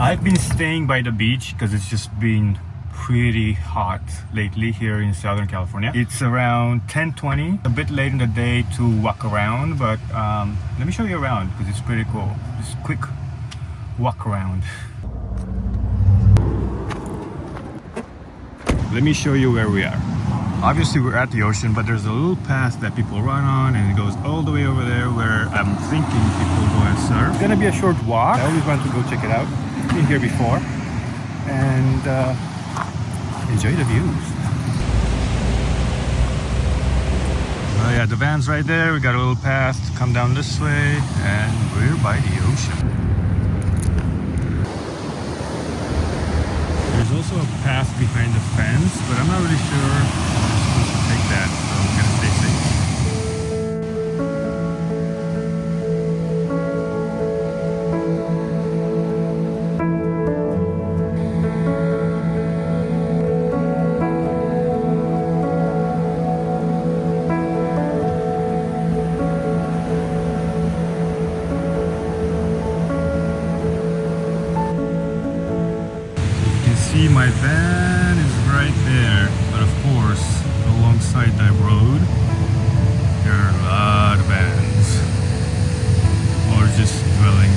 I've been staying by the beach because it's just been pretty hot lately here in Southern California. It's around 10:20, a bit late in the day to walk around, but let me show you around because it's pretty cool. Just quick walk around. Let me show you where we are. Obviously we're at the ocean, but there's a little path that people run on and it goes all the way over there where I'm thinking people go and surf. It's gonna be a short walk. I always want to go check it out. Been here before and enjoy the views. Oh yeah, the van's right there. We got a little path to come down this way and we're by the ocean. There's also a path behind the fence, but I'm not really sure how I'm supposed to take that, so I'm gonna stay safe. See, my van is right there, but of course alongside that road there are a lot of vans or just dwelling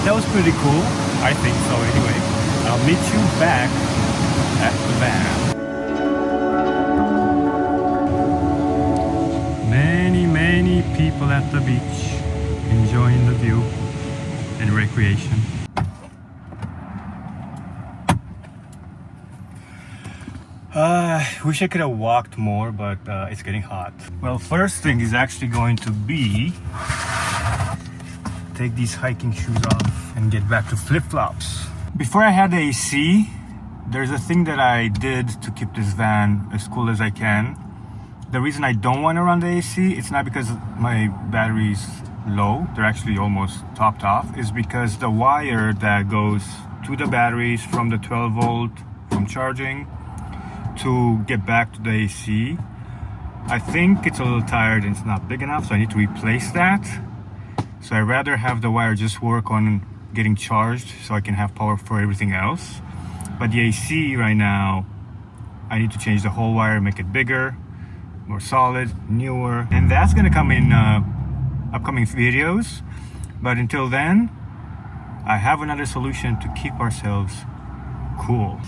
That was pretty cool. I think so anyway. I'll meet you back at the van. Many people at the beach enjoying the view and recreation. Wish I could have walked more, but it's getting hot. Well, first thing is actually going to be take these hiking shoes off and get back to flip-flops. Before I had the AC, there's a thing that I did to keep this van as cool as I can. The reason I don't want to run the AC, it's not because my battery's low, they're actually almost topped off, is because the wire that goes to the batteries from the 12 volt from charging to get back to the AC, I think it's a little tired and it's not big enough, so I need to replace that. So I'd rather have the wire just work on getting charged so I can have power for everything else. But the AC right now, I need to change the whole wire, make it bigger, more solid, newer. And that's gonna come in upcoming videos. But until then, I have another solution to keep ourselves cool.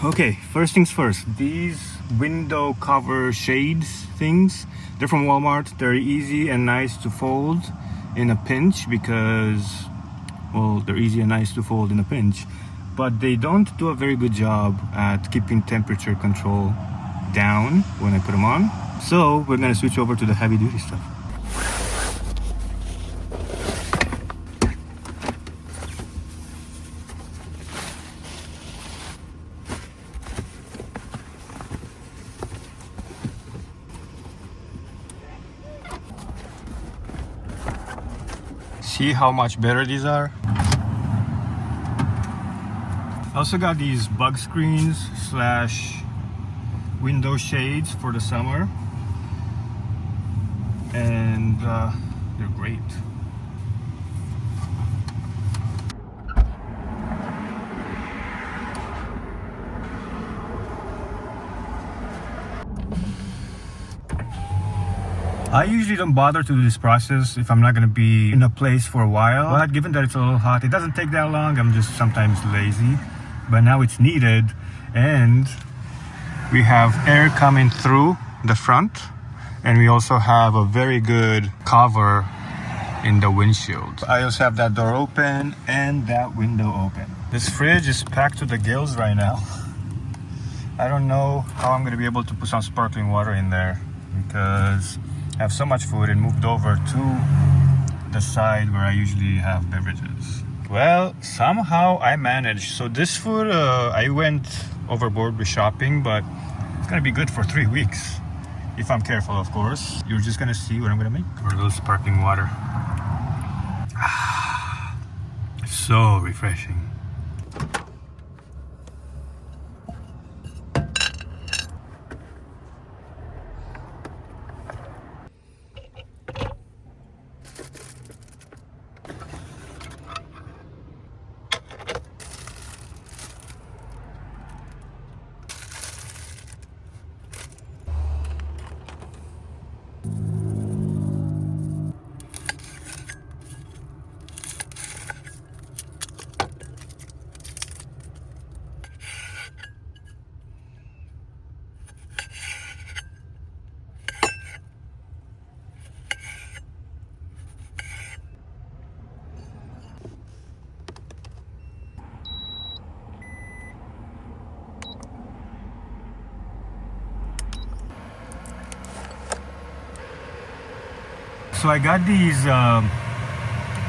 Okay, first things first. These window cover shades things, they're from Walmart. They're easy and nice to fold in a pinch because, well, they're easy and nice to fold in a pinch, but they don't do a very good job at keeping temperature control down when I put them on. So we're gonna switch over to the heavy duty stuff. See how much better these are? I also got these bug screens slash window shades for the summer, and they're great. I usually don't bother to do this process if I'm not going to be in a place for a while, but given that it's a little hot, it doesn't take that long. I'm just sometimes lazy, but now it's needed, and we have air coming through the front, and we also have a very good cover in the windshield. I also have that door open and that window open. This fridge is packed to the gills right now. I don't know how I'm going to be able to put some sparkling water in there because I have so much food and moved over to the side where I usually have beverages. Well, somehow I managed. So this food, I went overboard with shopping, but it's gonna be good for 3 weeks. If I'm careful, of course. You're just gonna see what I'm gonna make. Or a little sparkling water. Ah, so refreshing. So I got these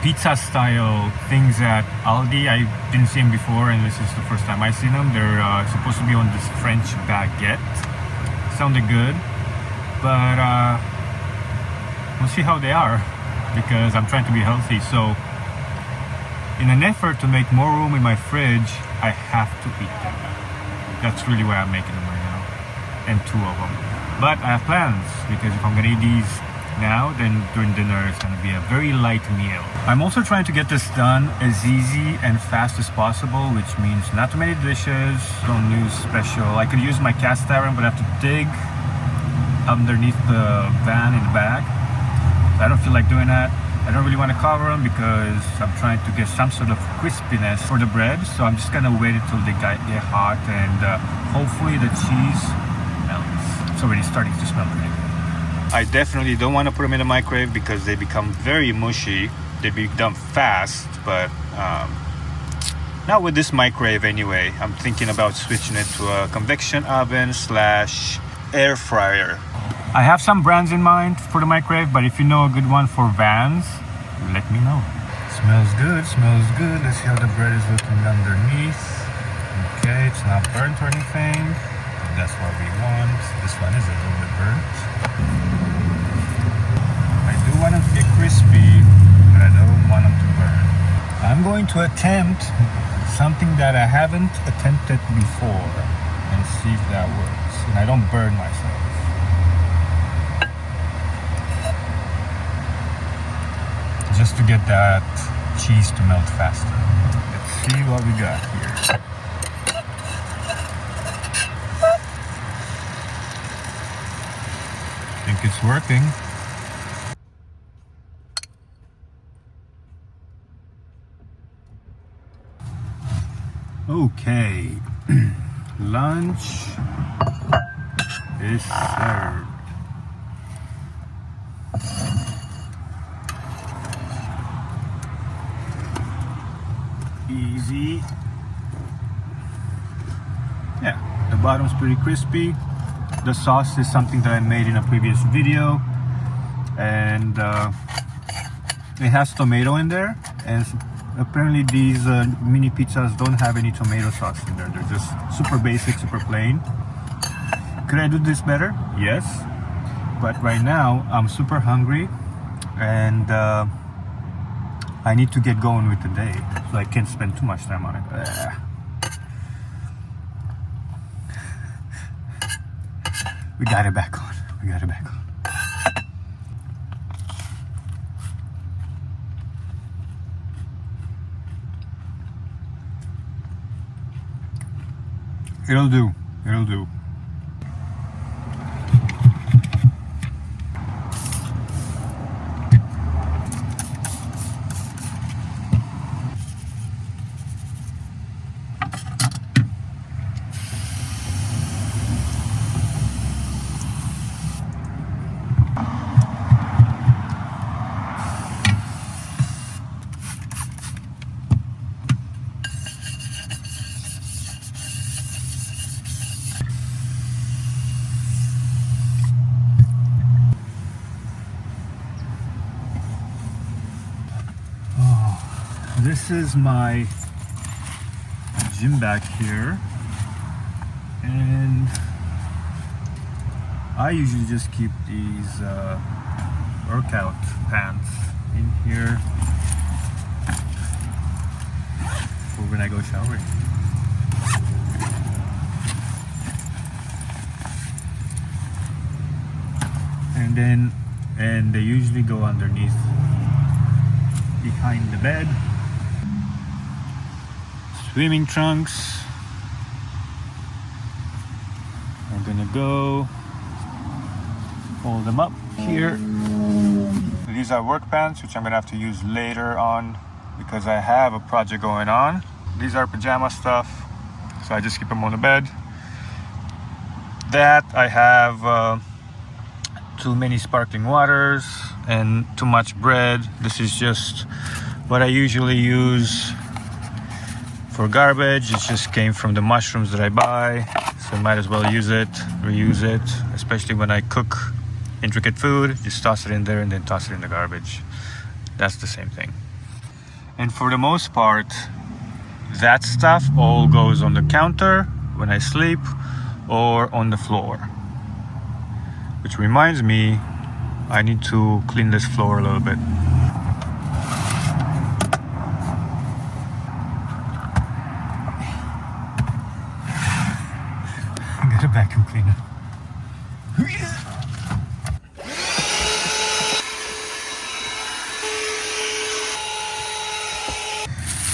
pizza style things at Aldi. I didn't see them before, and this is the first time I see them. They're supposed to be on this French baguette. Sounded good, but we'll see how they are, because I'm trying to be healthy. So in an effort to make more room in my fridge, I have to eat them. That's really why I'm making them right now, and 2 of them. But I have plans, because if I'm gonna eat these now, then during dinner it's going to be a very light meal. I'm also trying to get this done as easy and fast as possible, which means not too many dishes. Don't use special. I could use my cast iron, but I have to dig underneath the van in the back. I don't feel like doing that. I don't really want to cover them because I'm trying to get some sort of crispiness for the bread. So I'm just going to wait until they get hot, and hopefully the cheese melts. It's already starting to smell pretty good. I definitely don't want to put them in the microwave because they become very mushy. They become fast, but not with this microwave anyway. I'm thinking about switching it to a convection oven / air fryer. I have some brands in mind for the microwave, but if you know a good one for vans, let me know. Smells good, smells good. Let's see how the bread is looking underneath. Okay, it's not burnt or anything. That's what we want. This one is a little bit burnt. I do want them to get crispy, but I don't want them to burn. I'm going to attempt something that I haven't attempted before and see if that works, and I don't burn myself. Just to get that cheese to melt faster. Let's see what we got here. I think it's working. Okay, lunch is served. Easy. Yeah, the bottom's pretty crispy. The sauce is something that I made in a previous video, and it has tomato in there, and apparently these mini pizzas don't have any tomato sauce in there. They're just super basic, super plain. Could I do this better? Yes, but right now I'm super hungry, and I need to get going with the day, so I can't spend too much time on it. We got it back on. We got it back on. It'll do. It'll do. this is my gym bag here, and I usually just keep these workout pants in here for when I go showering. And they usually go underneath behind the bed. Swimming trunks. I'm gonna go fold them up here. These are work pants, which I'm gonna have to use later on because I have a project going on. These are pajama stuff, so I just keep them on the bed. That I have too many sparkling waters and too much bread. This is just what I usually use for garbage. It just came from the mushrooms that I buy, so I might as well use it, reuse it, especially when I cook intricate food. Just toss it in there and then toss it in the garbage. That's the same thing. And for the most part, that stuff all goes on the counter when I sleep or on the floor. Which reminds me, I need to clean this floor a little bit. I got a vacuum cleaner.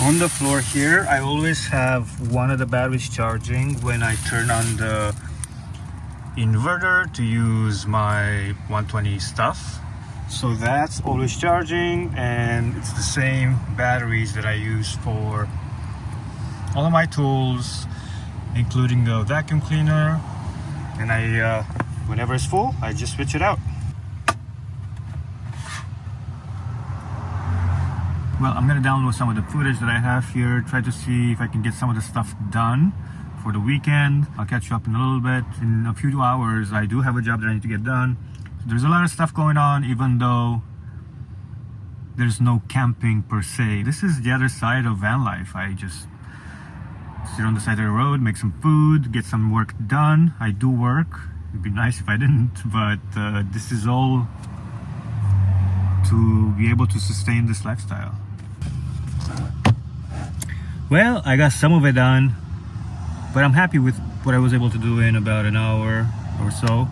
On the floor here, I always have one of the batteries charging when I turn on the inverter to use my 120 stuff. So that's always charging, and it's the same batteries that I use for all of my tools, including the vacuum cleaner. And I whenever it's full, I just switch it out. Well, I'm gonna download some of the footage that I have here, try to see if I can get some of the stuff done for the weekend. I'll catch you up in a little bit. In a few hours, I do have a job that I need to get done. So there's a lot of stuff going on, even though there's no camping per se. This is the other side of van life. I just sit on the side of the road, make some food, get some work done. I do work. It'd be nice if I didn't, but this is all to be able to sustain this lifestyle. Well, I got some of it done, but I'm happy with what I was able to do in about an hour or so.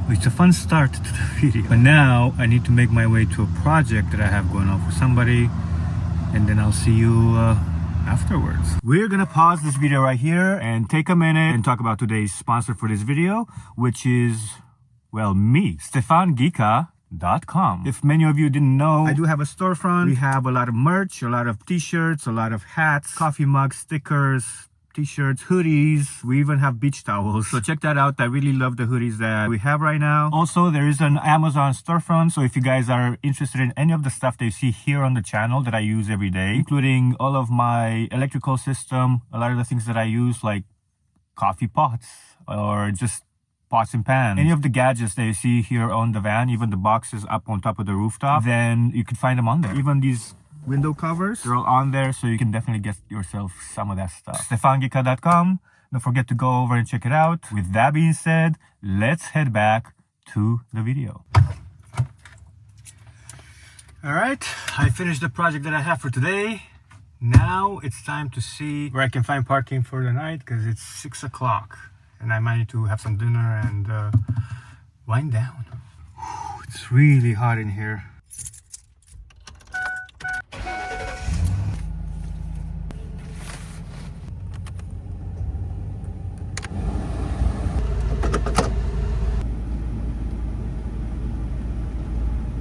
It's a fun start to the video. But now I need to make my way to a project that I have going on for somebody, and then I'll see you afterwards. We're gonna pause this video right here and take a minute and talk about today's sponsor for this video, which is, well, me, Stefan, Ghica.com. If many of you didn't know, I do have a storefront. We have a lot of merch, a lot of t-shirts, a lot of hats, coffee mugs, stickers, t-shirts, hoodies. We even have beach towels. So check that out. I really love the hoodies that we have right now. Also, there is an Amazon storefront. So if you guys are interested in any of the stuff that you see here on the channel that I use every day, including all of my electrical system, a lot of the things that I use, like coffee pots or just pots and pans, any of the gadgets that you see here on the van, even the boxes up on top of the rooftop, then you can find them on there. Even these window covers, they're all on there, so you can definitely get yourself some of that stuff. StefanGhica.com. Don't forget to go over and check it out. With that being said, let's head back to the video. All right, I finished the project that I have for today. Now it's time to see where I can find parking for the night, because it's 6 o'clock. And I might need to have some dinner and wind down. Whew, it's really hot in here.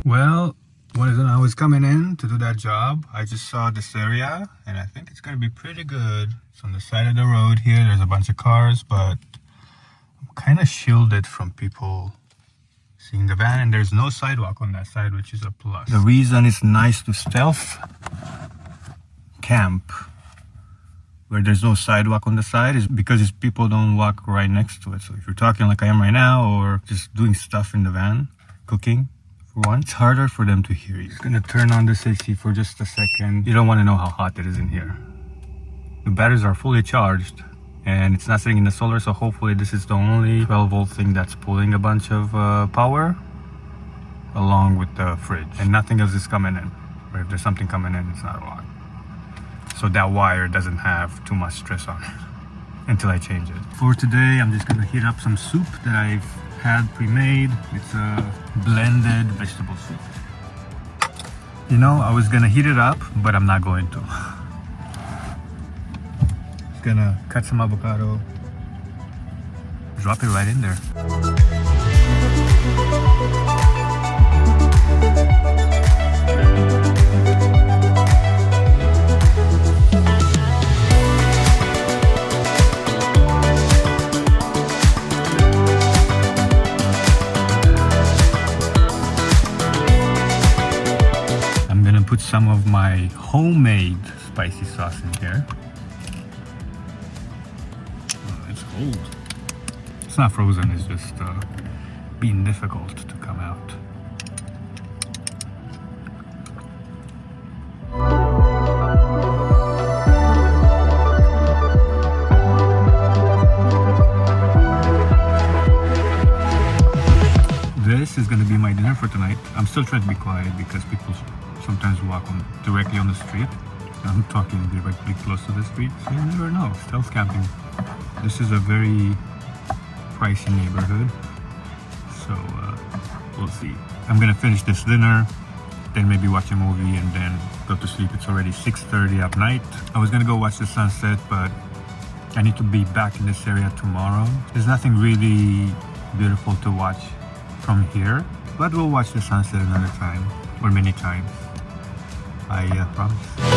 Well, when I was coming in to do that job, I just saw this area, and I think it's gonna be pretty good. It's on the side of the road here. There's a bunch of cars, but kind of shielded from people seeing the van, and there's no sidewalk on that side, which is a plus. The reason it's nice to stealth camp where there's no sidewalk on the side is because people don't walk right next to it. So if you're talking like I am right now, or just doing stuff in the van, cooking For one, it's harder for them to hear you. Just gonna turn on this AC for just a second. You don't want to know how hot it is in here. The batteries are fully charged and it's not sitting in the solar, so hopefully this is the only 12-volt thing that's pulling a bunch of power along with the fridge, and nothing else is coming in. Or if there's something coming in, it's not a lot. So that wire doesn't have too much stress on it until I change it. For today, I'm just gonna heat up some soup that I've had pre-made. It's a blended vegetable soup. You know, I was gonna heat it up, but I'm not going to. Just gonna cut some avocado, drop it right in there. Put some of my homemade spicy sauce in here. Oh, it's cold. It's not frozen, it's just being difficult to come out. This is going to be my dinner for tonight. I'm still trying to be quiet because people sometimes walk directly on the street. I'm talking directly close to the street, so you never know. Stealth camping. This is a very pricey neighborhood, so we'll see. I'm gonna finish this dinner, then maybe watch a movie, and then go to sleep. It's already 6:30 at night. I was gonna go watch the sunset, but I need to be back in this area tomorrow. There's nothing really beautiful to watch from here, but we'll watch the sunset another time, or many times. I promise.